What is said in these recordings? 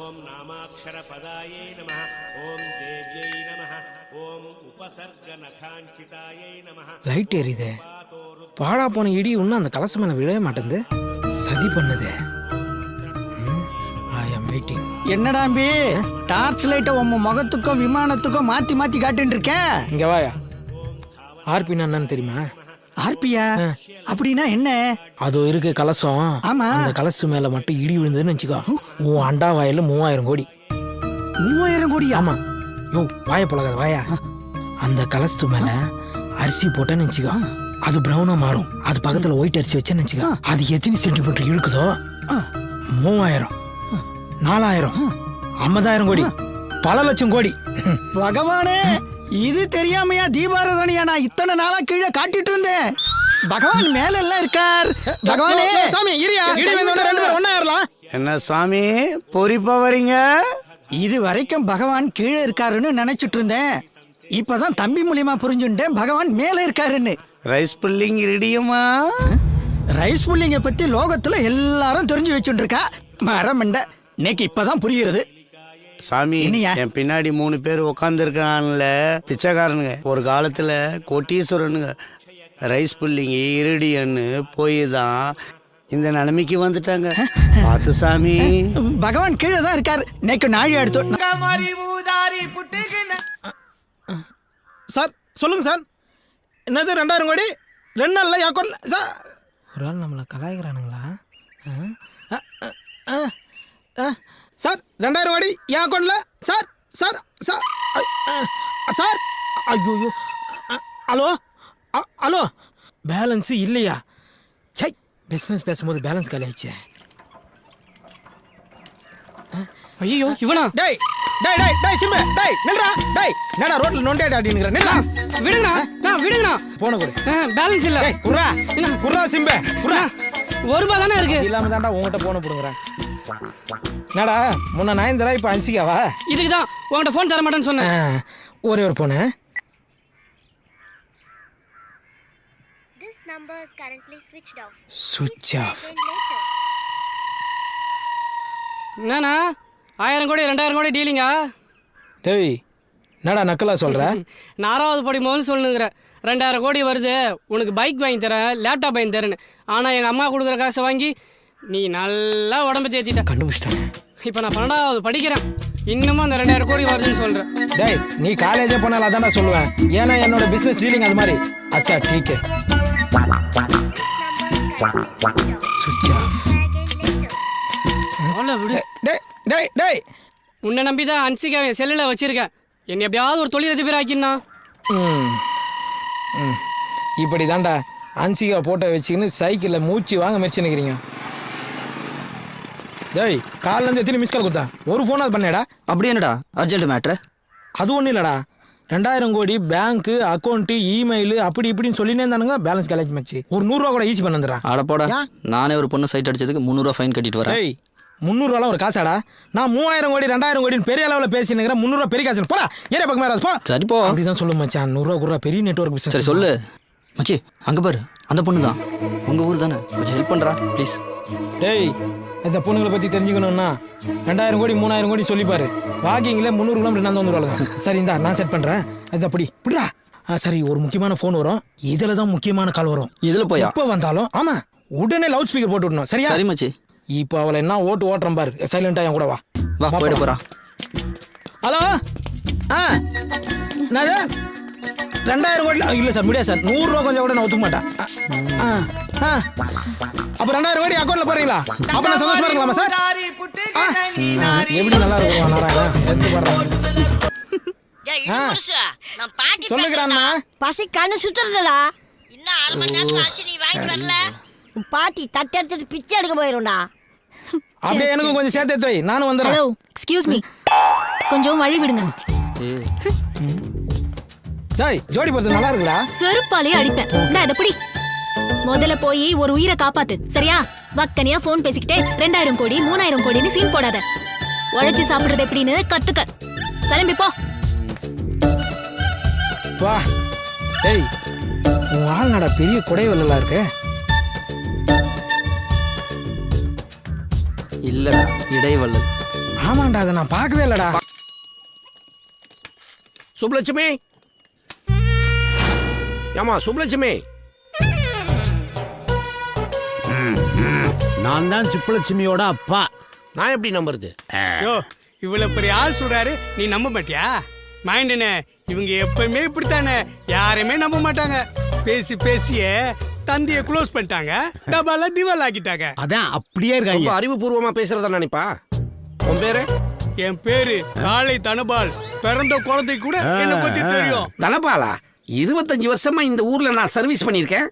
ஓம் நாமாக்ஷரபதாயை நமः ஓம் தேவ்யை நமः ஓம் உபசர்கநகாஞ்சிதாயை நமः. லைட் எரியுதே, பாழா போன இடி இன்னும் அந்த கலசம் மேலே விழவே மாட்டேங்குது. சதி பண்ணுதே. ஐ ஆம் வெயிட்டிங். என்னடாம்பி டார்ச் லைட்டை உங்க முகத்துக்கும் விமானத்துக்கும் மாத்தி மாத்தி காட்டின்னு இருக்கேன். இங்க வாயா. ஆர்பின்னா என்னன்னு தெரியுமா? ஆர்பியா அப்படின்னா என்ன? அது இருக்கு கலசம். ஆமா. அந்த கலசத்து மேல மட்டும் இடி விழுந்ததுன்னு வச்சுக்கோ, உன் அண்டா வாயில 3000 கோடி. 3000 கோடி? ஆமா. யோ வாய பழகாத வாயா. அந்த கலசத்து மேல அரிசி போட்டேன்னு வச்சுக்கோ, அது பிரவுனா மாறும். அது பக்கத்துல ஒயிட் அரிசி வச்சேன்னு வச்சுக்கோ, அது எத்தனை சென்டிமீட்டர் இழுக்குதோ 3000, 4000, 50,000 கோடி, பல லட்சம் கோடி. பகவானே, இது தெரியாமையா தீபாராதனையா நான் இத்தனை நாளா கீழே காட்டிட்டு இருந்தேன். பகவான் மேல எல்லாம் இருக்கார். பகவானே சாமி இரியா, இடி வந்தவன ரெண்டு பேரும் ஒண்ணா ஏறலாம். என்ன சாமி பொறிப்பா வரீங்க? இது வரைக்கும் பகவான் கீழே இருக்காருன்னு நினைச்சிட்டு இருந்தேன். இப்பதான் தம்பி மூலியமா புரிஞ்சுட்டேன் பகவான் மேல இருக்காருன்னு. ரைஸ் புல்லிங் ரெடியுமா? ரைஸ் புல்லிங்க பத்தி லோகத்துல எல்லாரும் தெரிஞ்சு வச்சுட்டு இருக்கா. மரமண்ட இன்னைக்கு இப்பதான் புரியுறது. சாமி என்னையா? என் பின்னாடி 3 பேர் உட்காந்துருக்கான்ல, பிச்சைக்காரனுங்க. ஒரு காலத்துல கோட்டீஸ்வரனுங்க. ரைஸ் புல்லிங்க இருடியன்னு போய் தான் இந்த நிலைமைக்கு வந்துட்டாங்க. பார்த்து சாமி. பகவான் கீழே தான் இருக்காரு. நேக்கு நாழி எடுத்து. சார் சொல்லுங்க சார். என்னது 2000 கோடி 2 நாள்ல யாக்கோல சார்? ஒரு ஆள் நம்மளை கலாய்க்கிறானுங்களா? சார் 2000 கோடி என் அக்கௌண்ட்ல சார். சார் சார் சார் ஐயோ. ஹலோ ஹலோ, பேலன்ஸ் இல்லையா? சை, பிஸ்னஸ் பேசும்போது பேலன்ஸ் காலி ஆயிடுச்சு. ஐயோ இவனா? டேய் டேய் டேய் டேய் சிம்பு, டேய் நில்றா. டேய் என்னடா ரோட்ல நோண்டேடா அப்படிங்கற? நில்றா. விடுங்கண்ணா. போன கொடு. பேலன்ஸ் இல்ல. டேய் குர்ரா குர்ரா சிம்பு குர்ரா. 1 ரூபாய் தானே இருக்கு. இல்லாம தான்டா உன்கிட்ட போன புடுங்கறேன். என்னடா முன்ன 9 தடவை இப்ப 5காவா? இதுக்கு தான் உன்கிட்ட ஃபோன் தர மாட்டேன்னு சொன்னேன். ஒரே ஒரு போனு. This number is currently switched off. சுவிட்ச் ஆஃப். என்னண்ணா 1000 கோடி 2000 கோடி டீலிங்கா? டேய் என்னடா நக்கலா சொல்ற? 4வது படி முதல்ல சொல்லுங்கிற. 2000 கோடி வருது, உனக்கு பைக் வாங்கி தரேன், லேப்டாப் வாங்கி தரேன்னு. ஆனால் எங்கள் அம்மா கொடுக்குற காசை வாங்கி நீ நல்லா உடம்பு தேத்திட்ட. கண்டுபிடிச்சிட்டானே. இப்போ நான் 12வது படிக்கிறேன், இன்னமும் அந்த 2000 கோடி வருதுன்னு சொல்கிறேன். டேய் நீ காலேஜே போனாலும் அதான்டா சொல்லுவேன். ஏன்னா என்னோட பிஸ்னஸ் டீலிங் அது மாதிரி. அச்சா டீக்கே. சுவிட்ச் ஆஃப். அவ்வளோ விடு. டேய் டேய் டேய் உன்னை நம்பி தான் அன்சிகா என் செல்லில் வச்சுருக்கேன். என்னை எப்படியாவது ஒரு தொழிலதிபர் ஆக்கினா. இப்படி தான்டா அன்சிகா போட்டோ வச்சுக்கின்னு சைக்கிளில் மூச்சு வாங்க முயற்சி நிற்கிறீங்க. டேய் காலிலேருந்து எத்தனை மிஸ் கால் கொடுத்தா? ஒரு ஃபோன் அது பண்ணேடா. அப்படி என்னடா அர்ஜென்ட் மேட்ரு? அது ஒன்றும் இல்லைடா, 2000 கோடி பேங்க்கு அக்கௌண்ட்டு இமெயில் அப்படி இப்படின்னு சொல்லினே இருந்தானுங்க. பேலன்ஸ் காலேஜ் மச்சு ஒரு 100 ரூபா கூட ஈஸி பண்ண வந்துடுறான். அடப்போடா, நானே ஒரு பொண்ணு சைட் அடிச்சதுக்கு 300 ரூபா ஃபைன் கட்டிட்டு வரேன். டேய் 300 ரூபாலாம் ஒரு காசாடா? நான் 3000 கோடி 2000 கோடின்னு பெரிய அளவில் பேசினுங்கிறேன். 300 ரூபா பெரிய காசு. போடா ஏரியா பக்கம் மேலே போ. சரி போ. அப்படிதான் சொல்லு மச்சான். 100 ரூபா கூட பெரிய நெட்வொர்க் பிசினஸ். சரி சொல்லு மச்சி. அங்கே பாரு, அந்த பொண்ணு தான். உங்கள் ஊர் தானே, கொஞ்சம் ஹெல்ப் பண்ணுறா ப்ளீஸ். டேய் இந்த பொண்ணுங்களை பற்றி தெரிஞ்சுக்கணும்னா 2000 கோடி 3000 கோடி சொல்லிப்பாரு. வாக்கிங்கில் 300 கிலோமீட்டர் நான் வந்துடுவாங்க. சரி இந்தா நான் செட் பண்ணுறேன். அது அப்படி இப்படிடா. சரி ஒரு முக்கியமான ஃபோன் வரும், இதில் தான் முக்கியமான கால் வரும். இதில் போய் எப்போ வந்தாலும் ஆமாம் உடனே லவுட் ஸ்பீக்கர் போட்டு விடணும். சரியா? சரி மச்சி. இப்போ அவளை என்ன ஓட்டுறேன் பாரு. சைலண்டாக என் கூட வா. வா போயிட்டு போகிறா. ஹலோ என்னது 2000 கோடி இல்லை சார், முடியாது சார். 100 ரூபா கொஞ்சம் கூட நான் ஒத்துக்க மாட்டேன். அப்போ 2000 கோடி அக்கௌண்ட்டில் போடுறீங்களா? அப்போ நான் சந்தோஷமா இருக்கலாமா சார்? எப்படி நல்லா இருக்கும் நாராயணன் எடுத்து போடுறேன். சொல்லுகிறான்னா பசி கண்ணு சுத்துறதுடா. இன்னும் 1/2 மணி நேரத்துல ஆச்சு, நீ வாங்கிட்டு வரல. பாட்டி தட்டு எடுத்துட்டு பிச்சை எடுக்க போயிரும்டா. அப்படியே எனக்கும் கொஞ்சம் சேர்த்து எடுத்து வை, நானும் வந்துடுறேன். ஹலோ எக்ஸ்கியூஸ் மீ, கொஞ்சம் வழி விடுங்க. டேய் ஜோடி போறது நல்லா இருக்குடா. செருப்பாலே அடிப்பேன். நான் இத பிடி. முதல்ல போய் ஒரு உயிரை காப்பாத்து, சரியா? வக்கனியா ஃபோன் பேசிக்கிட்டே 2000 கோடி 3000 கோடின்னு சீன் போடாத. உழைச்சு சாப்பிடுறது எப்படின்னு கத்துக்க. கிளம்பி போ. வா. டேய் உன் ஆள்நாடா பெரிய குடைவெல்லாம் இருக்கு. இல்லடா இடைவள்ளல். ஆமாண்டா அதை நான் பார்க்கவே இல்லடா. சுப்லட்சுமி, ஏமா சுப்லட்சுமி? நான் தான் சுப்புலட்சுமியோட அப்பா. நான் எப்படி நம்புறது? யோ இவ்வளவு பெரிய ஆள் சொல்றாரு, நீ நம்ப மாட்டியா? மைண்டனே, இவங்க எப்பவுமே இப்படித்தானே, யாரையுமே நம்ப மாட்டாங்க. பேசி பேசியே தந்தியை க்ளோஸ் பண்ணிட்டாங்க, டபால திவால் ஆக்கிட்டாங்க. அதான் அப்படியே இருக்காங்க. ரொம்ப அறிவுபூர்வமா பேசுறதா நினைப்பா. உன் பேரு? என் பேரு காளை தனபால். பிறந்த குழந்தை கூட என்ன பத்தி தெரியும். தனபாலா? 25 வருஷமா இந்த ஊர்ல நான் சர்வீஸ் பண்ணிருக்கேன்.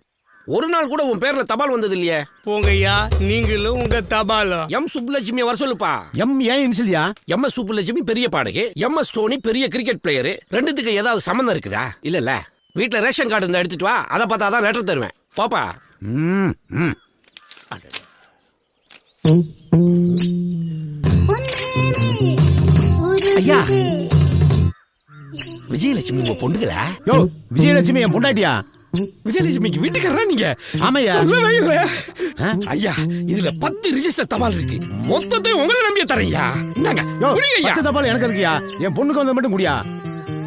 ஒரு நாள் கூட உன் பேர்ல தபால் வந்தது இல்லையே. போங்கய்யா, நீங்களும் உங்க தபாலும். எம் சுப்புலட்சுமி வர சொல்லுப்பா. எம் ஏன் இன்சிலியா? எம்.எஸ். சுப்புலட்சுமி பெரிய பாடகி, எம்.எஸ். டோனி பெரிய கிரிக்கெட் பிளேயரு. ரெண்டுத்துக்கு ஏதாவது சம்மந்தம் இருக்குதா? இல்லல்ல. வீட்டுல ரேஷன் கார்டு இருந்தா எடுத்துட்டு வா, அதை பார்த்தா தான் லெட்டர் தருவேன். பாப்பா. ஐயா, விஜயலட்சுமி உங்க பொண்ணுங்களா? யோ விஜயலட்சுமி என் பொண்டாட்டியா? விஜயலட்சுமிக்கு வீட்டுக்காரரா நீங்க? ஆமையா. சொல்லவே இல்ல. ஐயா, இதுல 10 ரிஜிஸ்டர் தபால் இருக்கு. மொத்தத்தை உங்களை நம்பிய தரையா. இந்தாங்க. யோ குடிங்க ஐயா. 10 தபால் எனக்கு இருக்கியா? என் பொண்ணுக்கு வந்து மட்டும் குடியா.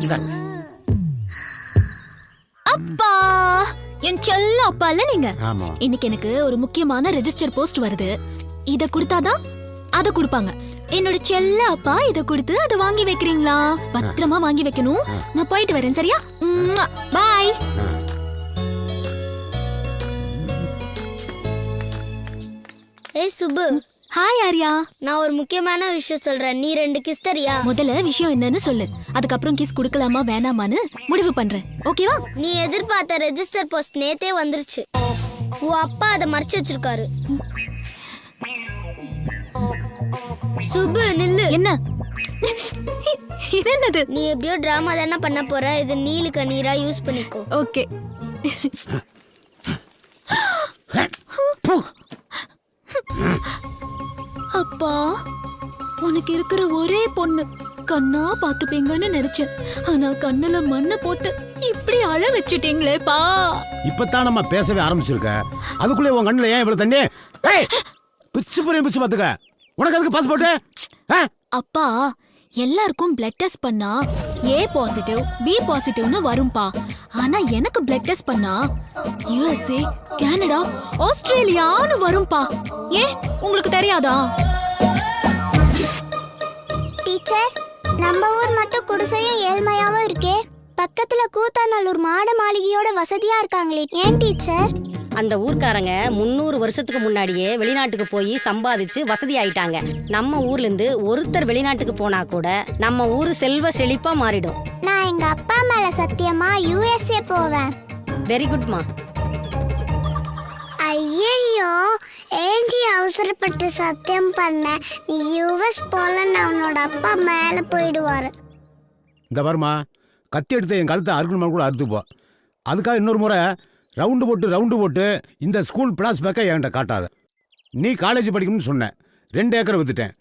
இந்தாங்க. அப்பா, என் செல்ல அப்பா இல்ல நீங்க. ஆமா. இன்னைக்கு எனக்கு ஒரு முக்கியமான ரெஜிஸ்டர் போஸ்ட் வருது. இத கொடுத்தாதான் அத கொடுப்பாங்க. என்னோட செல்ல அப்பா இத கொடுத்து அதை வாங்கி வைக்கிறீங்களா? பத்திரமா வாங்கி வைக்கணும். நான் போயிட்டு வரேன், சரியா? பாய். ஏய் சுப்பு, ஹாய் ஆர்யா. நான் ஒரு முக்கியமான விஷயம் சொல்றேன், நீ 2 கிஸ் தரியா? முதல்ல விஷயம் என்னன்னு சொல்லு, அதுக்கப்புறம் கிஸ் கொடுக்கலாமா வேணாமான்னு முடிவு பண்றேன். ஓகேவா? நீ எதிர்பார்த்த ரெஜிஸ்டர் போஸ்ட் நேத்தே வந்துருச்சு. உன் அப்பா அதை மறைச்சு வச்சிருக்காரு. சுப்பு நில்லு. என்ன இது? என்னது? நீ எப்படியோ டிராமா தானே பண்ண போற, இது நீலு கண்ணீரா யூஸ் பண்ணிக்கோ. ஓகே. அப்பா, உனக்கு இருக்கிற ஒரே பொண்ணு, கண்ணா பாத்துப்பீங்கன்னு நினைச்சேன். ஆனா கண்ணுல மண்ணை போட்டு இப்படி அழ வச்சிட்டீங்களேப்பா. இப்பதான் நம்ம பேசவே ஆரம்பிச்சிருக்க, அதுக்குள்ளே உன் கண்ணுல ஏன் இவ்வளவு தண்ணி? பிச்சு புரியும் பிச்சு பாத்துக்க. உனக்கு அதுக்கு பாஸ்போர்ட்? அப்பா, எல்லாருக்கும் பிளட் டெஸ்ட் பண்ணா ஏ பாசிட்டிவ் பி பாசிட்டிவ்னு வரும்பா. ஆனா எனக்கு பிளட் டெஸ்ட் பண்ணா USA, கனடா, ஆஸ்திரேலியான்னு வரும்பா. ஏன் உங்களுக்கு தெரியாதா? டீச்சர், நம்ம ஊர் மட்டும் குடிசையும் ஏழ்மையாவும் இருக்கே, பக்கத்துல கூத்தாநல்லூர் மாட மாளிகையோட வசதியா இருக்காங்களே, ஏன் டீச்சர்? அந்த ஊர்க்காரங்க 300 வருஷத்துக்கு முன்னாடியே வெளிநாட்டுக்கு போய் சம்பாதிச்சு வசதி ஆயிட்டாங்க. நம்ம ஊர்ல இருந்து ஒருத்தர் வெளிநாட்டுக்கு போனா கூட நம்ம ஊரு செல்வ செழிப்பா மாறிடும். நான் எங்க அப்பா மேல சத்தியமா USA போவேன். வெரி குட்மா. ஐயோ, ஏண்டி அவசரப்பட்டு சத்தியம் பண்ண? நீ US போலன்னு அவனோட அப்பா மேல போயிடுவாரு. இந்த பாருமா, கத்தி எடுத்து என் கழுத்தை அறுக்கணுமா கூட அறுத்துப்போ. அதுக்காக இன்னொரு முறை ரவுண்டு போட்டு இந்த ஸ்கூல் பிளாஸ் பேக்கை என்கிட்ட காட்டாத. நீ காலேஜ் படிக்கணும்னு சொன்ன, 2 ஏக்கரை வித்துட்டேன்.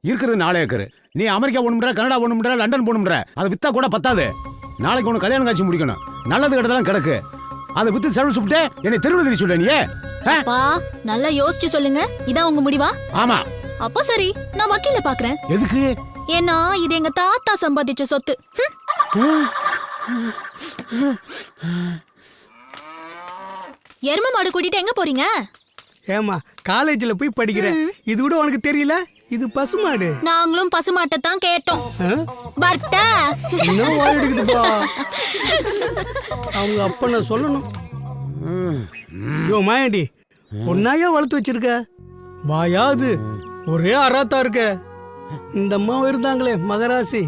இருக்கிறது 4 ஏக்கர். நீ அமெரிக்கா போகணும்ன்ற, கனடா போகணும்ன்ற, லண்டன் போகணும்ன்ற, அதை வித்தா கூட பத்தாது. நாளைக்கு உனக்கு கல்யாணம் காட்சி முடிக்கணும். நல்லது கிட்டதெல்லாம் கிடக்கு. அதை வித்து செலவு சுப்பிட்டு என்னை தெருவில் தெரிய சொல்ல. நீ அப்பா, நல்லா யோசிச்சு சொல்லுங்க. இதான் உங்க முடிவா? ஆமா. அப்போ சரி, நான் வக்கீல பாக்குறேன். எதுக்கு? ஏன்னா இது எங்க தாத்தா சம்பாதிச்ச சொத்து. எரும மாடு கூட்டிட்டு எங்க போறீங்க? ஏமா, காலேஜ்ல போய் படிக்கிறேன், இது கூட உனக்கு தெரியல? இது பசுமாடு. நாங்களும் பசுமாட்டை தான் கேட்டோம். பர்த்தா இன்னும் வாயிடுக்குதுப்பா. அவங்க அப்ப நான் சொல்லணும். யோ மாயாண்டி, பொண்ணாயா வளர்த்து வச்சிருக்க? வாயாது ஒரே அராத்தா இருக்க. இந்த அம்மாவும் இருந்தாங்களே மகராசி,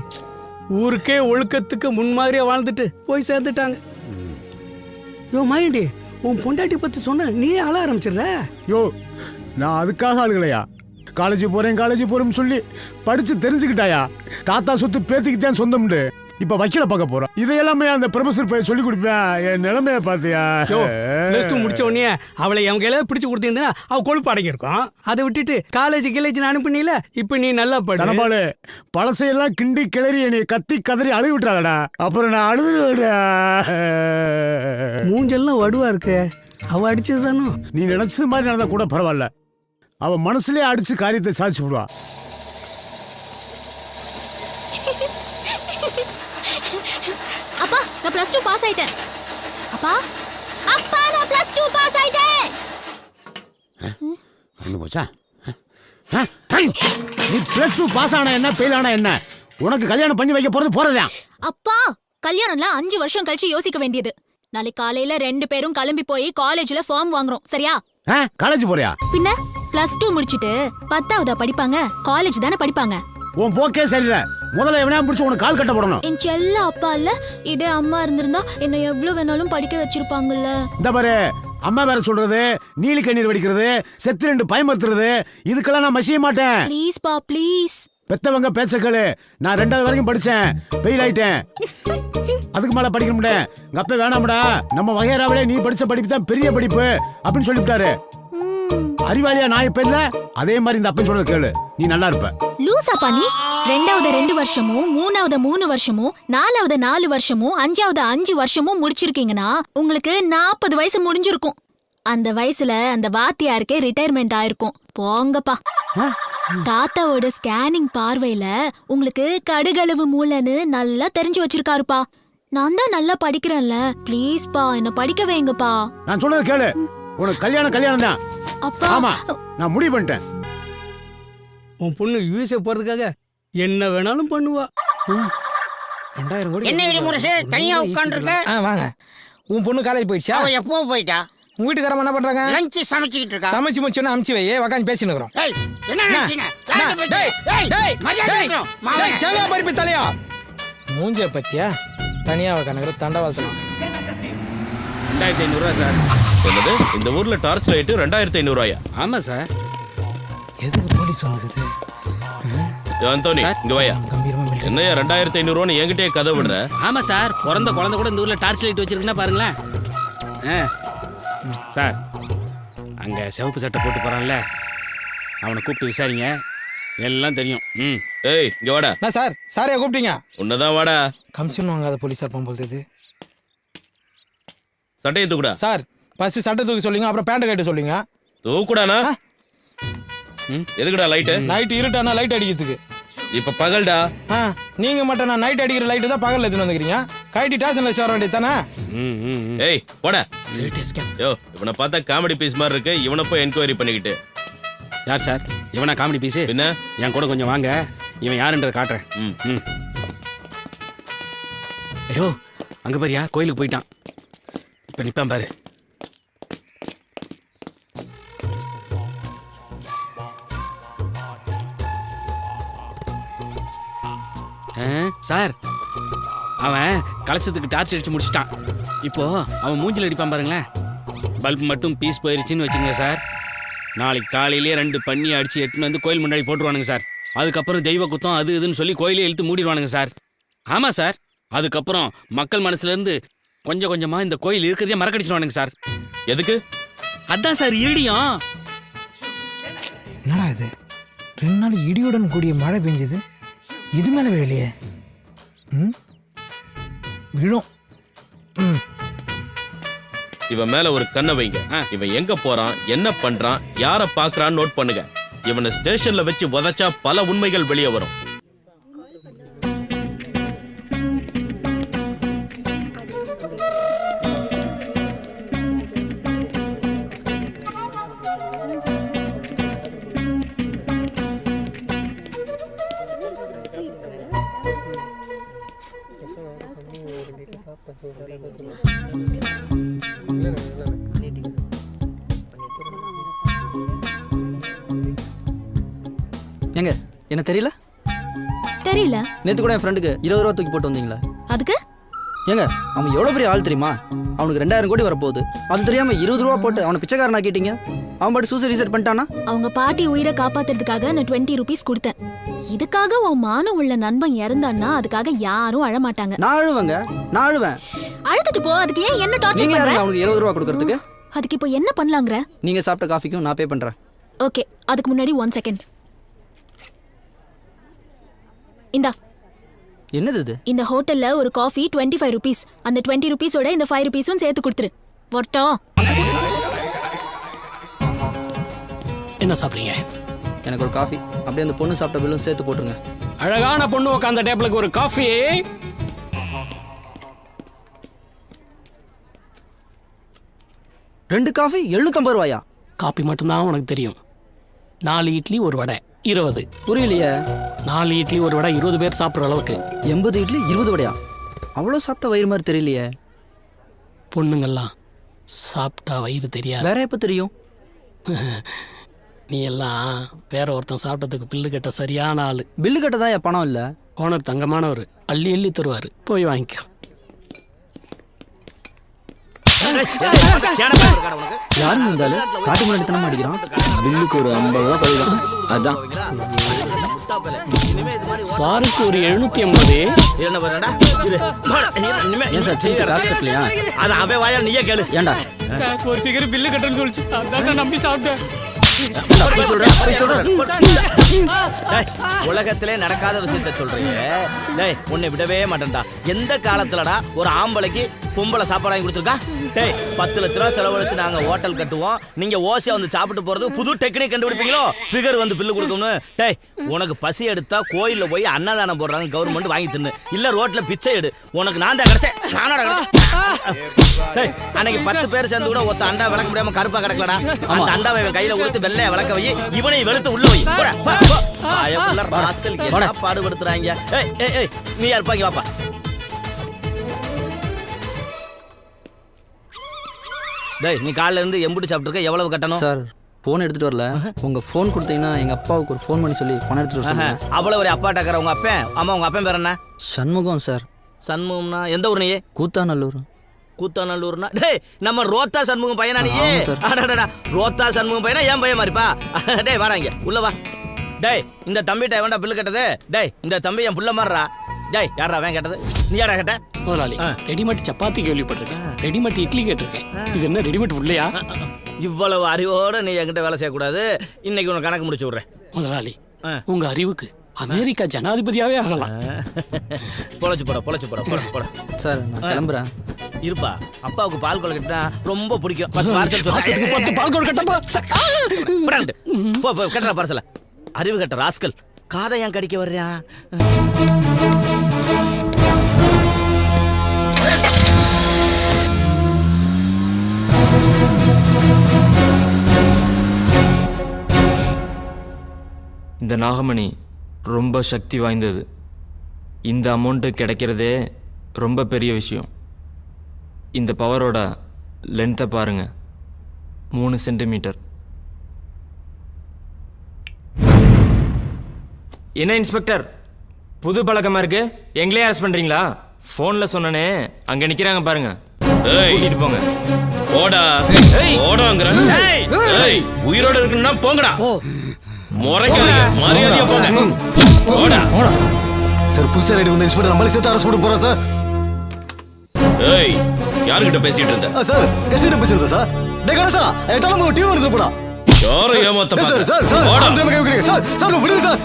ஊருக்கே ஒழுக்கத்துக்கு முன்மாதிரியா வாழ்ந்துட்டு போய் சேர்ந்துட்டாங்க. யோ மாயாண்டி, உன் பொண்டாட்டி பத்தி சொன்ன நீ அழ ஆரம்பிச்சிடுற. யோ, நான் அதுக்காக ஆளுகளையா? காலேஜ் போறேன்னு சொல்லி படிச்சு தெரிஞ்சுக்கிட்டாயா? தாத்தா சொத்து பேத்திக்கு தான் சொந்தம்னு இப்ப வக்கீல பார்க்க போறோம். இதையெல்லாமே அந்த ப்ரொஃபசர் போய் சொல்லி கொடுப்பேன். என் நிலைமைய பாத்தியா? +2 முடிச்ச உடனே அவளை அவங்க எல்லாம் பிடிச்சு கொடுத்தீங்கன்னா அவ கொழுப்பு அடங்கியிருக்கும். அதை விட்டுட்டு காலேஜ் அனுப்புனீல, இப்ப நீ நல்லா படு. பழசையெல்லாம் கிண்டி கிளறி என்னை கத்தி கதறி அழுவி விட்டுறாடா. அப்புறம் நான் அழுதுடா. மூஞ்செல்லாம் வடுவா இருக்கு. அவ அடிச்சது தானோ? நீ நினைச்சது மாதிரி நடந்தா கூட பரவாயில்ல, அவ மனசுலயே அடிச்சு காரியத்தை சாதிச்சு விடுவா. நான் +2 பாஸ் ஆயிட்டேன். அப்பா அப்பா நான் +2 பாஸ் ஆயிட்டேன். கண்ணு போச்சா? நீ பிளஸ் டூ பாஸ் ஆனா என்ன ஃபெயில் ஆனா என்ன? உனக்கு கல்யாணம் பண்ணி வைக்க போறதா? அப்பா கல்யாணம்லாம் 5 வருஷம் கழிச்சு யோசிக்க வேண்டியது. நாளைக்கு காலையில 2 பேரும் கிளம்பி போய் காலேஜ்ல ஃபார்ம் வாங்குறோம், சரியா? காலேஜ் போறியா? பின்ன +2 முடிச்சிட்டு 10ஆவதா படிப்பாங்க? காலேஜ் தானே படிப்பாங்க. உன் போக்கே சரியில்லை. முதல்ல எவனா பிடிச்சு உனக்கு கால் கட்ட போடணும். என் செல்ல அப்பா இல்ல, இதே அம்மா இருந்திருந்தா என்ன எவ்வளவு வேணாலும் படிக்க வச்சிருப்பாங்கல்ல. இந்த பாரு, அம்மா வேற சொல்றது, நீலி கண்ணீர் வடிக்கிறது, செத்து 2 பயமுறுத்துறது, இதுக்கெல்லாம் நான் மசிய மாட்டேன். ப்ளீஸ் பா ப்ளீஸ். பெத்தவங்க பேச்ச கேளு. நான் 2வது வரைக்கும் படிச்சேன், ஃபெயில் ஆயிட்டேன். அதுக்கு மேல படிக்க முடியல. எங்க அப்பா வேணாம்டா, நம்ம வகையறாவிலே நீ படிச்ச படிப்பு தான் பெரிய படிப்பு அப்படின்னு சொல்லிவிட்டாரு. அறிவாளியா நான் இப்ப இல்ல, அதே மாதிரி இந்த அப்பன் சொல்றது கேளு, நீ நல்லா இருப்ப. லூசாப்பா நீ? 2வது 2 வருஷமும், 3வது 3 வருஷமும், 4வது 4 வருஷமும், 5வது 5 வருஷமும் முடிச்சிருக்கீங்கன்னா உங்களுக்கு 40 வயசு முடிஞ்சிருக்கும். அந்த வயசுல அந்த வாத்தியாருக்கே ரிட்டையர்மெண்ட் ஆயிருக்கும். போங்கப்பா. தாத்தாவோட ஸ்கேனிங் பார்வையில உங்களுக்கு கடுகளவு மூளைன்னு நல்லா தெரிஞ்சு வச்சிருக்காருப்பா. நான் தான் நல்லா படிக்கிறேன்ல, ப்ளீஸ் பா என்ன படிக்க வைங்கப்பா. நான் சொல்றது கேளு, உனக்கு கல்யாணம் தான். அப்பா ஆமா, நான் முடிவு பண்ணிட்டேன். உன் பொண்ணு யூஎஸ்ஏ போறதுக்காக என்ன வேணாலும் பண்ணுவா. 2000 கோடி. என்ன முரசு தனியா உட்காந்துருக்க? வாங்க. உன் பொண்ணு காலேஜ் போயிடுச்சா? எப்போ போயிட்டா? உங்க வீட்டுக்காரமா என்ன பண்றாங்க? லஞ்ச் சமைச்சிட்டு இருக்கா. சமைச்சு முடிச்சோன்னா அமுச்சு வை, உட்காந்து பேசிட்டு இருக்கிறோம். பருப்பு தலையா மூஞ்ச பத்தியா தனியா கணக்கு தண்டவாளம். 2500 ரூபா சார். என்னது, இந்த ஊர்ல டார்ச் லைட் 2500 ரூபாயா? ஆமா சார். எதுக்கு போலீஸ் வந்தது? அந்தோனி இங்க வாயா. கம்பீரமா மிலிட்டரி. என்னையா 2500 ரூபான்னு என்கிட்டயே கதை விடுற? ஆமா சார், பிறந்த குழந்தை கூட இந்த ஊர்ல டார்ச் லைட் வச்சிருக்குன்னா பாருங்களேன். சார், அங்க சிவப்பு சட்டை போட்டு போறான்ல, அவனை கூப்பிட்டு விசாரிங்க, எல்லாம் தெரியும். ஏய் இங்க வாடா. நான் சார், சாரையா கூப்பிட்டீங்க? உன்னதான் வாடா. கமிஷன் வாங்காத போலீஸா இருப்பான் போகுது. சட்டையை தூக்குடா. சார், ஃபர்ஸ்ட் சட்டை தூக்கி சொல்லுங்க, அப்புறம் பேண்ட் கட்ட சொல்லுங்க. தூக்குடானா? எதுக்குடா லைட்டு? நைட் இருட்டானா லைட் அடிக்கிறதுக்கு. இப்ப பகல்டா. நீங்க மட்டும் நான் நைட் அடிக்கிற லைட்டு தான் பகல்ல எடுத்துன்னு வந்துக்கிறீங்க. கைட்டி ஸ்டேஷன்ல வர வேண்டியது தானே? ஏய் போடா. யோ, இவனை பார்த்தா காமெடி பீஸ் மாதிரி இருக்கு. இவனை போய் என்கொயரி பண்ணிக்கிட்டு. யார் சார் இவனா காமெடி பீஸு? என்ன, என் கூட கொஞ்சம் வாங்க, இவன் யாருன்றதை காட்டுறேன். ஐயோ, அங்க பாரியா, கோயிலுக்கு போயிட்டான். இப்ப நிப்பான் பாரு. சார், அவன் கலசத்துக்கு டார்ச் அடிச்சு முடிச்சிட்டான். இப்போ அவன் மூஞ்சில் அடிப்பான் பாருங்களேன். பல்ப் மட்டும் பீஸ் போயிருச்சுன்னு வச்சுங்க சார். நாளைக்கு காலையிலேயே 2 பண்ணி அடிச்சு எட்டுன்னு வந்து கோயில் முன்னாடி போட்டுருவானுங்க சார். அதுக்கப்புறம் தெய்வ குத்தம் அது இதுன்னு சொல்லி கோயிலே இழுத்து மூடிடுவானுங்க சார். ஆமாம் சார், அதுக்கப்புறம் மக்கள் மனசுலேருந்து கொஞ்சம் கொஞ்சமா இந்த கோயில் இருக்கிறதே மறக்கடிச்சிடுவானுங்க சார். எதுக்கு? அதான் சார் இடியும். என்னடா இது, 2 நாள் இடியுடன் கூடிய மழை பெஞ்சது, இது மேல விழலையே. விழும். இவன் மேல ஒரு கண்ணை வைங்க. இவன் எங்க போறான், என்ன பண்றான், யார பாக்குறான்னு நோட் பண்ணுங்க. இவனை ஸ்டேஷன்ல வச்சு உதைச்சா பல உண்மைகள் வெளியே வரும். எங்க என்ன தெரியல? தெரியல. நேத்து கூட என் ஃப்ரெண்டுக்கு 20 ரூபா தூக்கி போட்டு வந்தீங்களா? அதுக்கு ஏங்க அவன் எவ்வளோ பெரிய ஆள் தெரியுமா? அவனுக்கு 2000 கோடி வரப்போகுது. அது தெரியாம 20 ரூபா போட்டு அவனை பிச்சைக்காரன் ஆக்கிட்டீங்க. அவன் பாட்டு சூசைட் ரீசெட் பண்ணிட்டானா? அவங்க பாட்டி உயிரை காப்பாத்துறதுக்காக நான் 20 ரூபீஸ் கொடுத்தேன். இதுக்காக உன் மானம் உள்ள நண்பன் இறந்தான்னா அதுக்காக யாரும் அழமாட்டாங்க. நான் அழுவேங்க, நான் அழுவேன். அழுதுட்டு போ, அதுக்கு ஏன் என்ன டார்ச்சர் நீங்க பண்ற? யாருங்க அவனுக்கு 20 ரூபா கொடுக்கறதுக்கு? அதுக்கு இப்போ என்ன பண்ணலாங்கற? நீங்க சாப்பிட்ட காஃபிக்கும் நான் பே பண்றேன். ஓகே, அதுக்கு முன்னாடி 1 செகண்ட். இந்தா. என்னது இது? இந்த ஹோட்டல்ல ஒரு காஃபி 25 ரூபீஸ். அந்த 20 ரூபீஸோட இந்த 5 ரூபீஸும் சேர்த்து கொடுத்துரு. வட்டோ. என்ன சாப்பிட்றீங்க? எனக்கு ஒரு காஃபி, அப்படியே அந்த பொண்ணு சாப்பிட்ட பில்லும் சேர்த்து போட்டுருங்க. அழகான பொண்ணு உட்காந்த டேபிளுக்கு ஒரு காஃபி. 2 காஃபி 750 ரூபாயா? காப்பி மட்டும்தான் உனக்கு தெரியும். 4 இட்லி 1 வடை 20. புரியலையே. 4 இட்லி 1 வடை 20 பேர் சாப்பிட்ற அளவுக்கு. 80 இட்லி 20 வடையா? அவ்வளோ சாப்பிட்டா வயிறு மாதிரி தெரியலையே. பொண்ணுங்கள்லாம் சாப்பிட்டா வயிறு தெரியாது. வேற எப்போ தெரியும்? நீ எல்லாம் வேற ஒருத்தன் சாப்பிட்டதுக்கு பில்லு கட்ட சரியான ஆளு. பில்லு கட்ட தான் என் பணம் இல்லை. ஓனர் தங்கமானவர், அள்ளி அள்ளி தருவார். போய் வாங்கிக்க. யாருன்னு இருந்தாலும் காட்டு முன்னாடி தானே அடிக்கிறான். பில்லுக்கு ஒரு 50 ரூபா கழிதான். அதான் சாருக்கு ஒரு 750. என்ன பண்ணடா ஏன் சார் திருப்பி காசு கட்டலையா? அது அவன் வாயா நீயே கேளு. ஏன்டா ஒரு ஃபிகர் பில்லு கட்டணும்னு சொல்லிச்சு. அதான் சார் நம்பி சாப்பிட்டேன். டேய், உலகத்திலே நடக்காத விஷயத்த சொல்றீங்க. டேய், உன்னை விடவே மாட்டேன்டா. எந்த காலத்துலடா ஒரு ஆம்பளைக்கு பொம்பளை சாப்பாடு வாங்கி கொடுத்துருக்கா? டேய், 10 லட்ச ரூபா செலவழிச்சு நாங்க ஹோட்டல் கட்டுவோம். நீங்க ஓசியா வந்து சாப்பிட்டு போறது புது டெக்னிக் கண்டுபிடிப்பீங்களோ? ஃபிகர் வந்து பில்லு கொடுக்கணும்னு. டேய், உனக்கு பசி எடுத்தா கோயில்ல போய் அன்னதானம் போடுறாங்க, கவர்மெண்ட் வாங்கி தின்னு. இல்ல ரோட்ல பிச்சை எடு. உனக்கு நான் தான் கிடைச்சேன். நானோட டேய், அன்னைக்கு 10 பேர் சேர்ந்து கூட ஒத்த அண்டா விளக்க முடியாம கருப்பா கிடக்கலடா. அந்த அண்டாவை இவன் கையில கொடுத்து வெள்ளைய விளக்க வை, இவனை வெளுத்து உள்ள வை. ராஸ்கல் என்ன பாடுபடுத்துறாங்க. ஏய் ஏய் ஏய், நீ யாருப்பாங்க வாப்பா. டேய், நீ காலைல இருந்து எம்புட்டு சாப்பிட்டுருக்க? எவ்வளவு கட்டணும்? சார் ஃபோன் எடுத்துட்டு வரல. உங்க ஃபோன் கொடுத்தீங்கன்னா எங்க அப்பாவுக்கு ஒரு ஃபோன் பண்ணி சொல்லி பணம் எடுத்துட்டு வர சொல்லுங்க. அவ்வளவு ஒரு அப்பா டக்கற உங்க அப்பன். ஆமா, உங்க அப்பன் பேர் என்ன? சண்முகம் சார். சண்முகம்னா எந்த ஊர்? நீயே கூத்தாநல்லூர். கூத்தாநல்லூர்னா டேய், நம்ம ரோத்தா சண்முகம் பையனா நீ? ஆமா சார். அடடடா, ரோத்தா சண்முகம் பையனா என் பையன் மாதிரிப்பா. டேய் வாடா இங்க உள்ள வா. டேய், இந்த தம்பிட்ட வேண்டா பில்லு கட்டது. டேய், இந்த தம்பி என் புள்ள மாறுறா. டேய், யாரா அவன் கேட்டது? நீ யாரா கேட்ட? முதலாளி, ரெடிமேட் சப்பாத்தி கேள்விப்பட்டிருக்கேன், ரெடிமேட் இட்லி கேட்டிருக்கேன். இது என்ன ரெடிமேட் இல்லையா? இவ்வளவு அறிவோட நீ என்கிட்ட வேலை செய்யக்கூடாது. இன்னைக்கு உனக்கு கணக்கு முடிச்சு விடுறேன். முதலாளி, உங்க அறிவுக்கு அமெரிக்கா ஜனாதிபதியாவே ஆகலாம். பொழைச்சு போட பொழைச்சு போட போட போட. சார் நான் கிளம்புறேன். இருப்பா, அப்பாவுக்கு பால் கொலை கட்டினா ரொம்ப பிடிக்கும். 10 பார்சல் பால் கோடு கட்டப்பா. போ போ கட்டுற பார்சல. அறிவு கட்ட ராஸ்கல், காதை ஏன் கடிக்க வர்றியா? இந்த நாகமணி ரொம்ப சக்தி வாய்ந்தது. இந்த அமௌண்ட்டு கிடைக்கிறதே ரொம்ப பெரிய விஷயம். இந்த பவரோட லென்த்தை பாருங்க, 3 சென்டிமீட்டர். என்ன இன்ஸ்பெக்டர், புது பழக்கமா இருக்கு? எங்களே அரெஸ்ட் பண்றீங்களா? ஃபோன்ல சொன்னனே, அங்க நிக்கிறாங்க பாருங்க. கூட்டிட்டு போங்க. ஓடா ஓடாங்கற. ஏய், உயிரோட இருக்குன்னா போங்கடா. முறைக்காதீங்க, மரியாதையா போங்க. ஓடா ஓடா. சார் புதுசா ரெடி வந்து இன்ஸ்பெக்டர் நம்மளே சேர்த்து அரெஸ்ட் பண்ண போறோம் சார். ஏய், யார்கிட்ட பேசிட்டு இருந்த? சார் கசிட்ட பேசிட்டு சார். டேய் கணேசா, ஏட்டால நம்ம டீம் வந்து போடா. யாரை ஏமாத்த பாக்குற? சார் சார் சார் ஓடா. அந்த மாதிரி கேக்குறீங்க சார். சார் விடுங்க சார்.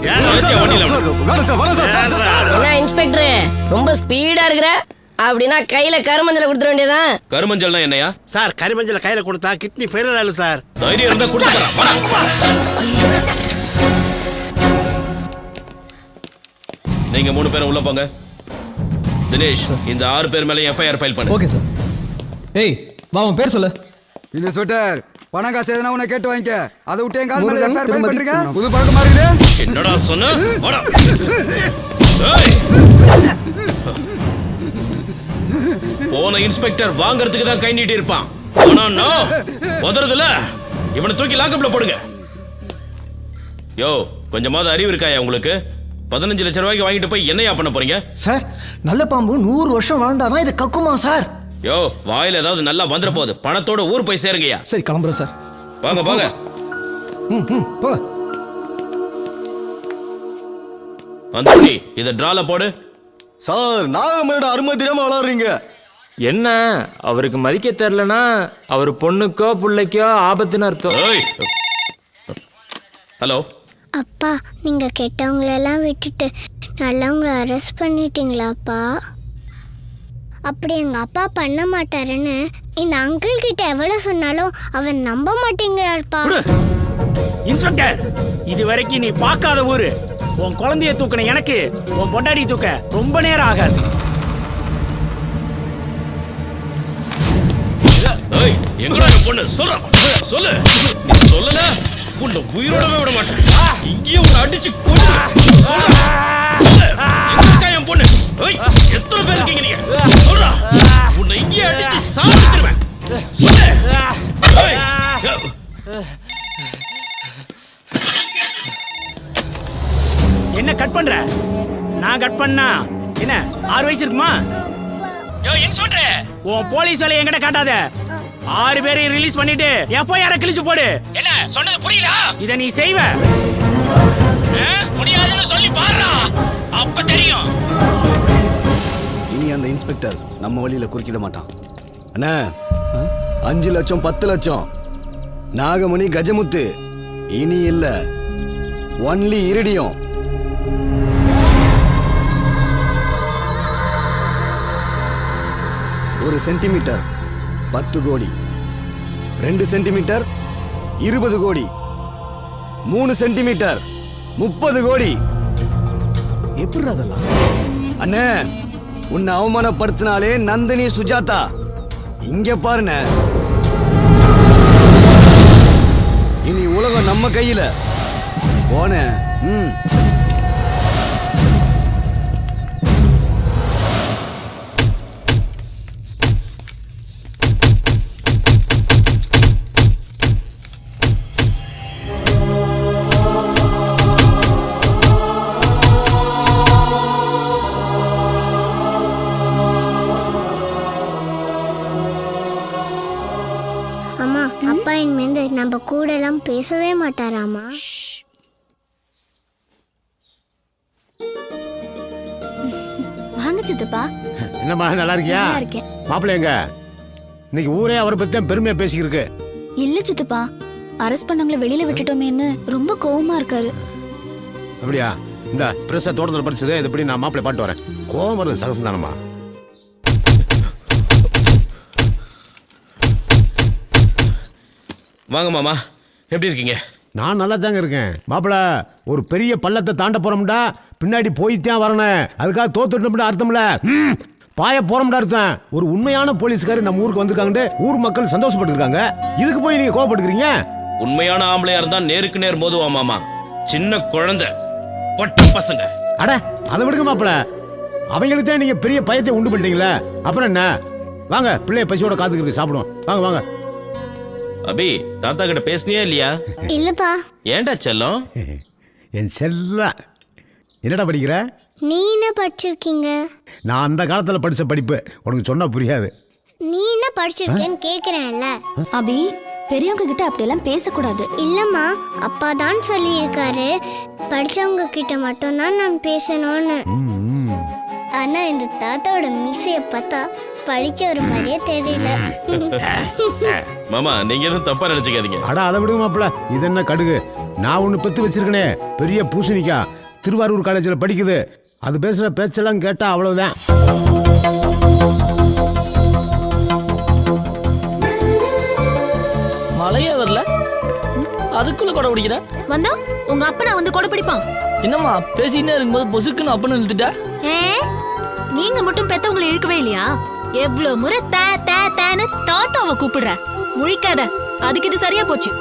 வேணாம் சார். என்ன இன்ஸ்பெக்டர் ரொம்ப ஸ்பீடா இருக்கற? அப்படினா கையில கருமஞ்சல கொடுத்துற வேண்டியதான். கருமஞ்சல்னா என்னையா? சார், கரிமஞ்சளை கையில கொடுத்தா கிட்னி ஃபெயிலியர் ஆயிடும் சார். தைரியம் இருந்தா கொடுத்துறா. நீங்க 3 பேரும் உள்ள போங்க. தினேஷ், இந்த 6 பேர் மேல எஃப்ஐஆர் ஃபைல் பண்ணு. Okay sir. ஏய், வா உன் பேர் சொல்லு. இன்ஸ்பெக்டர், பணம் காசு எதுனா உன்னை கேட்டு வாங்கிக்க. அதை விட்டு எங்க கால் மேல எஃப்ஐஆர் ஃபைல் பண்றீங்க? புது பழக்கம் மாறிடுது. என்னடா சொன்ன? வாடா. ஏய், போன இன்ஸ்பெக்டர் வாங்குறதுக்கு தான் கை நீட்டி இருப்பான். ஆனா நான் உதறதுல இவனை தூக்கி லாக்கப்ல போடுங்க. யோ, கொஞ்சமாவது அறிவு இருக்காயா உங்களுக்கு? 15 லட்சம் ரூபாய்க்கு வாங்கிட்டு போய் என்னையா பண்ண போறீங்க? சார், நல்ல பாம்பு 100 வருஷம் வாழ்ந்தாதான் இது கக்குமா சார்? யோ, வாயில ஏதாவது நல்லா வந்துற போகுது. பணத்தோட ஊர் போய் சேருங்கயா. சரி கிளம்புறேன் சார். வாங்க போங்க. போ. அந்தோனி, இத டிரால போடு. சார், நாகமணியோட அருமை தெரியாம வளர்றீங்க. என்ன, அவருக்கு மதிக்க தெரியலனா அவர் பொண்ணுக்கோ பிள்ளைக்கோ ஆபத்துன்னு அர்த்தம். ஹலோ அப்பா, நீங்க கெட்டவங்களெல்லாம் விட்டுட்டு நல்லவங்கள அரெஸ்ட் பண்ணிட்டீங்களாப்பா? அப்படி எங்க அப்பா பண்ண மாட்டாருன்னு இந்த அங்கிள் கிட்ட எவ்வளவு சொன்னாலும் அவர் நம்ப மாட்டேங்கிறாருப்பா. இன்ஸ்பெக்டர், இது வரைக்கும் நீ பார்க்காத ஊரு. உன் குழந்தைய தூக்கின எனக்கு உன் பொண்டாடி தூக்க ரொம்ப நேரம் ஆகாது. ஏய் எங்கடா என் பொண்ணு சொல்றா சொல்லு நீ சொல்லல உன்னை உயிரோடவே விட மாட்டேன் இங்கேயே உன்னை அடிச்சு கொண்டு சொல்றா எங்க என் பொண்ணு ஏய் எத்தனை பேர் இருக்கீங்க நீங்க சொல்றா உன்னை இங்கேயே அடிச்சு சாப்பிட்டுருவேன் சொல்லு ஏய் என்ன கட் பண்ற? நான் கட் பண்ணா என்ன 6 வயசு இருக்குமா? யோ இன்ஸ்பெக்டர், உன் போலீஸ் வேலையை என்கிட்ட காட்டாத. 6 பேரையும் ரிலீஸ் பண்ணிட்டு FIR கிழிச்சு போடு. என்ன சொன்னது புரியல? இத நீ செய்வ? முடியாதுன்னு சொல்லி பாருடா, அப்ப தெரியும். இனி அந்த இன்ஸ்பெக்டர் நம்ம வழியில குறுக்கிட மாட்டான். அண்ணா 5 லட்சம் 10 லட்சம் நாகமணி கஜமுத்து இனி இல்ல, ஒன்லி இரிடியம். ஒரு சென்டிமீட்டர் 10 கோடி, 2 சென்டிமீட்டர் 20 கோடி, 3 சென்டிமீட்டர் 30 கோடி. எப்படி அதெல்லாம்? அண்ணே உன்னை அவமானப்படுத்தினாலே நந்தினி சுஜாதா. இங்க பாருண்ண, இனி உலகம் நம்ம கையில. போன அம்மா, அப்பா இனிமேந்து நம்ம கூட எல்லாம் பேசவே மாட்டாராமா? வாங்க சித்தப்பா. என்னம்மா நல்லா இருக்கியா? நல்லா இருக்கேன். மாப்பிள்ளை எங்க? இன்னைக்கு ஊரே அவரை பத்தி தான் பெருமையா பேசிக்கிருக்கு. இல்ல சித்தப்பா, அரெஸ்ட் பண்ணவங்கள வெளியில விட்டுட்டோமேன்னு ரொம்ப கோவமா இருக்காரு. அப்படியா? இந்த பிரச தோட்டத்தில் படிச்சது இது எப்படி நான் மாப்பிள்ளை பாட்டு வரேன். கோவம் வருது சகசந்தானம்மா. வாங்க மாமா, எப்படி இருக்கீங்க? நான் நல்லா தாங்க இருக்கேன். மாப்பிள்ள ஒரு பெரிய பள்ளத்தை தாண்ட போறோம்டா, பின்னாடி போய்த்தான் வரணும். அதுக்காக தோத்துட்டு அர்த்தம்ல, பாய போறோம்டா அர்த்தம். ஒரு உண்மையான போலீஸ்காரர் நம்ம ஊருக்கு வந்திருக்காங்க, ஊர் மக்கள் சந்தோஷப்பட்டுருக்காங்க. இதுக்கு போய் நீங்க கோவப்பட்டுக்கிறீங்க? உண்மையான ஆம்பளையா இருந்தா நேருக்கு நேர் மோதுவா மாமா. சின்ன குழந்தை பொட்ட பசங்க. அட அதை விடுங்க மாப்பிள்ள, அவங்களுக்கு தான் நீங்க பெரிய பயத்தை உண்டு பண்ணிட்டீங்களே, அப்புறம் என்ன? வாங்க, பிள்ளைய பசியோட காத்துக்கிட்டு சாப்பிடுவோம். வாங்க வாங்க. அபி, தாத்தா கிட்ட பேசுனியா இல்லையா? இல்லப்பா. ஏன்டா செல்லம்? என் செல்ல, என்னடா படிக்கிற? நீ என்ன படிச்சிருக்கீங்க? நான் அந்த காலத்துல படிச்ச படிப்பு உனக்கு சொன்னா புரியாது. நீ என்ன படிச்சிருக்கேன்னு கேக்குறேன்ல. அபி, பெரியவங்க கிட்ட அப்படியெல்லாம் பேசக்கூடாது. இல்லம்மா, அப்பா தான் சொல்லி இருக்காரு படிச்சவங்க கிட்ட மட்டும்தான் நான் பேசணும்னு. ஆனா இந்த தாத்தாவோட மீசைய பார்த்தா படிச்ச ஒரு மாதிரியே தெரியல. மாமா, நீங்க எதுவும் தப்பா நினைச்சுக்காதீங்க. அட அதை விடுங்க மாப்பிள்ள, இது என்ன கடுகு? நான் ஒண்ணு பெத்து வச்சிருக்கனே, பெரிய பூசணிக்கா, திருவாரூர் காலேஜில் படிக்குது. அது பேசுற பேச்செல்லாம் கேட்டா அவ்வளவுதான். மழையே வரல, அதுக்குள்ள கொடை பிடிக்கிற? வந்தா உங்க அப்பனா வந்து கொடை பிடிப்பான். என்னம்மா பேசினே இருக்கும்போது பொசுக்குன்னு அப்பன்னு இழுத்துட்டா? நீங்க மட்டும் பெத்தவங்களை இழுக்கவே இல்லையா? எவ்வளவு முறை தே தே தேன்னு தாத்தாவை கூப்பிடுற? முழிக்காத, அதுக்கு இது சரியா போச்சு.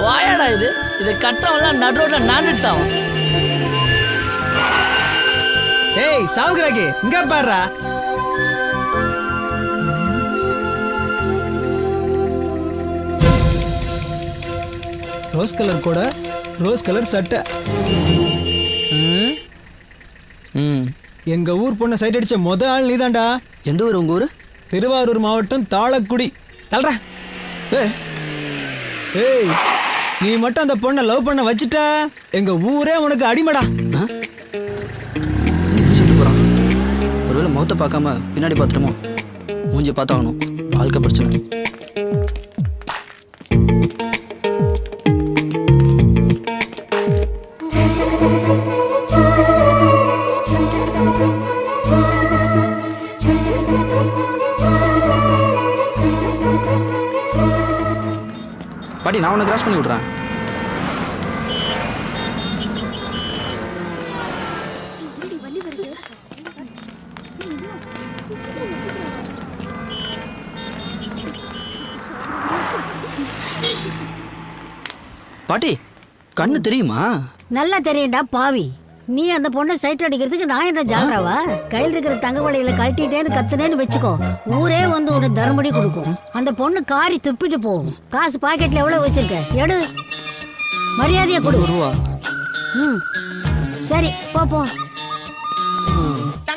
வாயாடா இது, இதை கட்டவெல்லாம் நடுரோட்ல நான்வெஜ் ஆகும். ஏய் சாவுகிறாக்கி, இங்க பாருடா. ரோஸ் கலர் கூட ரோஸ் கலர் சட்டை. எங்க ஊர் பொண்ணை சைட் அடிச்ச ஆள் நீதான்டா. எந்த ஊர் உங்க ஊரு? திருவாரூர் மாவட்டம் தாளக்குடி. தல்ற. ஏய், நீ மட்டும் அந்த பொண்ணை லவ் பண்ண வச்சுட்ட, எங்க ஊரே உனக்கு அடிமடா. சொல்லிட்டு போறான். ஒருவேளை முகத்தை பார்க்காம பின்னாடி பார்த்துட்டோமோ? மூஞ்சி பார்த்தாகணும், வாழ்க்கை பிரச்சனை. பாட்டி, நான் உன்னை கிராஸ் பண்ணி விட்றேன். பாட்டி கண்ணு தெரியுமா? நல்லா தெரியும்டா பாவி. நீ அந்த பொண்ணை சைட் அடிக்கிறதுக்கு நான் என்ன ஜாலராவா? கையில் இருக்கிற தங்க வளையல கழட்டிட்டேன்னு கத்துனேன்னு வச்சுக்கோ, ஊரே வந்து உன்னை தர்மடி கொடுக்கும். அந்த பொண்ணு காரி துப்பிட்டு போகும். காசு பாக்கெட்ல எவ்வளவு வச்சிருக்க? எடு, மரியாதையா கொடு. ரூபா. ம், சரி போ.